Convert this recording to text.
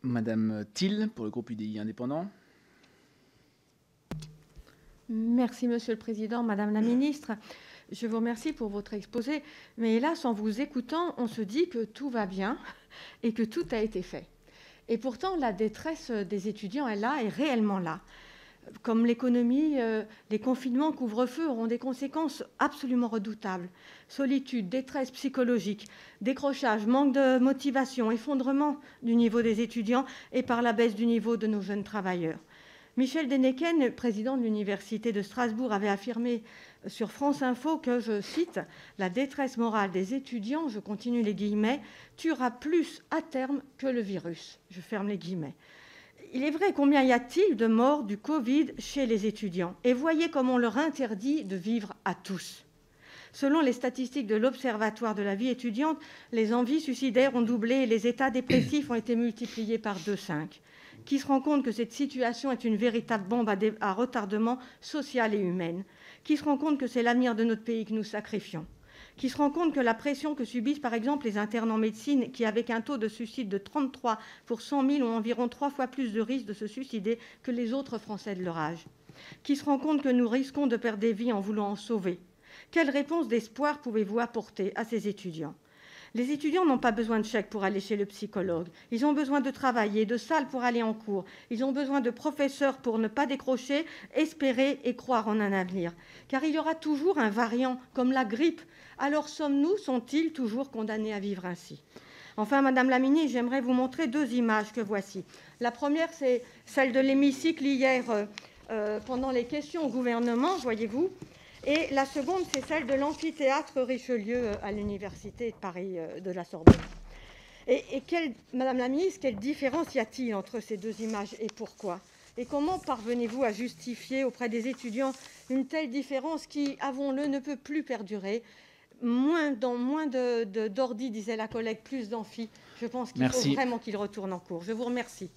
Madame Thill, pour le groupe UDI indépendant. Merci, Monsieur le Président. Madame la Ministre, je vous remercie pour votre exposé. Mais hélas, en vous écoutant, on se dit que tout va bien et que tout a été fait. Et pourtant, la détresse des étudiants est là, est réellement là. Comme l'économie, les confinements, couvre-feu auront des conséquences absolument redoutables. Solitude, détresse psychologique, décrochage, manque de motivation, effondrement du niveau des étudiants et par la baisse du niveau de nos jeunes travailleurs. Michel Denneken, président de l'Université de Strasbourg, avait affirmé sur France Info que, je cite, « La détresse morale des étudiants, je continue les guillemets, tuera plus à terme que le virus ». Je ferme les guillemets. Il est vrai, combien y a-t-il de morts du Covid chez les étudiants? Et voyez comme on leur interdit de vivre à tous. Selon les statistiques de l'Observatoire de la vie étudiante, les envies suicidaires ont doublé et les états dépressifs ont été multipliés par 2,5. Qui se rend compte que cette situation est une véritable bombe à retardement social et humain? Qui se rend compte que c'est l'avenir de notre pays que nous sacrifions? Qui se rend compte que la pression que subissent par exemple les internes en médecine, qui avec un taux de suicide de 33 pour 100 000 ont environ 3 fois plus de risques de se suicider que les autres Français de leur âge? Qui se rend compte que nous risquons de perdre des vies en voulant en sauver? Quelle réponse d'espoir pouvez-vous apporter à ces étudiants? Les étudiants n'ont pas besoin de chèques pour aller chez le psychologue. Ils ont besoin de travailler, de salles pour aller en cours. Ils ont besoin de professeurs pour ne pas décrocher, espérer et croire en un avenir. Car il y aura toujours un variant, comme la grippe. Alors sommes-nous, sont-ils toujours condamnés à vivre ainsi? Enfin, Madame la Ministre, j'aimerais vous montrer 2 images que voici. La première, c'est celle de l'hémicycle hier pendant les questions au gouvernement, voyez-vous. Et la seconde, c'est celle de l'amphithéâtre Richelieu à l'Université de Paris de la Sorbonne. Madame la Ministre, quelle différence y a-t-il entre ces 2 images et pourquoi? Et comment parvenez-vous à justifier auprès des étudiants une telle différence qui, avouons-le, ne peut moins perdurer? Moins d'ordi, disait la collègue, plus d'amphi. Je pense qu'il faut vraiment qu'ils retournent en cours. Je vous remercie.